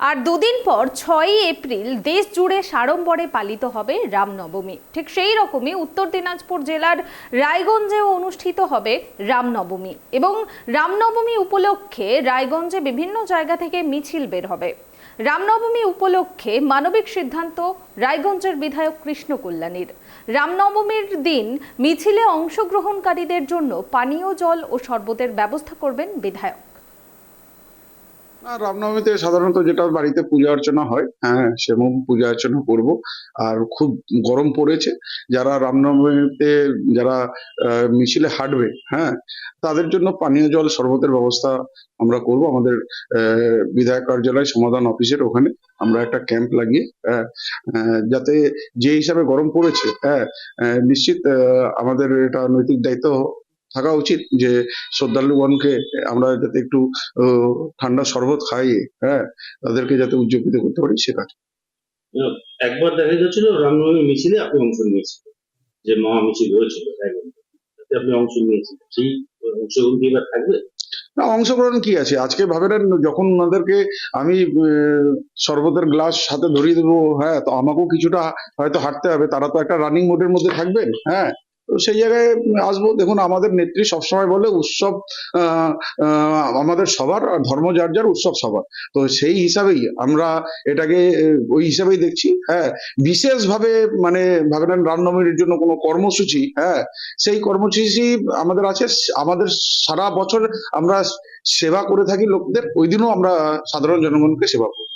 আর দুদিন পর 6ই এপ্রিল দেশ জুড়ে সাড়ম্বরে পালিত হবে রামনবমী। ঠিক সেই রকমই উত্তর দিনাজপুর জেলার রায়গঞ্জেও অনুষ্ঠিত হবে রামনবমী এবং রামনবমী উপলক্ষে রায়গঞ্জে বিভিন্ন জায়গা থেকে মিছিল বের হবে। রামনবমী উপলক্ষে মানবিক সিদ্ধান্ত রায়গঞ্জের বিধায়ক কৃষ্ণ কল্যাণীর। রামনবমীর দিন মিছিলে অংশগ্রহণকারীদের জন্য পানীয় জল ও শরবতের ব্যবস্থা করবেন বিধায়ক। না, রামনবমীতে সাধারণত যেটা বাড়িতে পূজা অর্চনা হয়, হ্যাঁ, সেরকম পূজা অর্চনা করব। আর খুব গরম পড়েছে, যারা রামনবমীতে যারা মিছিলে হাঁটবে, হ্যাঁ, তাদের জন্য পানীয় জল শরবতের ব্যবস্থা আমরা করব। আমাদের বিধায়ক কার্যালয় সমাধান অফিসের ওখানে আমরা একটা ক্যাম্প লাগিয়ে, যাতে যে হিসাবে গরম পড়েছে, হ্যাঁ, নিশ্চিত আমাদের এটা নৈতিক দায়িত্ব থাকা উচিত যে শ্রদ্ধালুগণকে আমরা যাতে একটু ঠান্ডা শরবত খাইয়ে, হ্যাঁ, তাদেরকে যাতে উজ্জীবিত করতে পারি সে কাজ। একবার দেখা যাচ্ছিল রামনবমী মিছিলে আপনি অংশ নিয়েছিলেন, যে মহা মিছিল হয়েছিল তাতে আপনি অংশ নিয়েছিলেন, সেই অংশগ্রহণ কি এবার থাকবে? না, অংশগ্রহণ কি আছে, আজকে ভাবেন যখন ওনাদেরকে আমি শরবতের গ্লাস হাতে ধরিয়ে দেবো, হ্যাঁ, তো আমাকেও কিছুটা হয়তো হাঁটতে হবে, তারা তো একটা রানিং মোডের মধ্যে থাকবেন, হ্যাঁ, তো সেই জায়গায় আসবো। দেখুন, আমাদের নেত্রী সবসময় বলে উৎসব আমাদের সবার, আর ধর্ম যার যার, উৎসব সবার। তো সেই হিসাবেই আমরা এটাকে ওই হিসাবেই দেখছি, হ্যাঁ। বিশেষ ভাবে মানে ভাবেন রামনবমীর জন্য কোনো কর্মসূচি, হ্যাঁ, সেই কর্মসূচি আমাদের আছে। আমাদের সারা বছর আমরা সেবা করে থাকি লোকদের, ওই দিনও আমরা সাধারণ জনগণকে সেবা করি।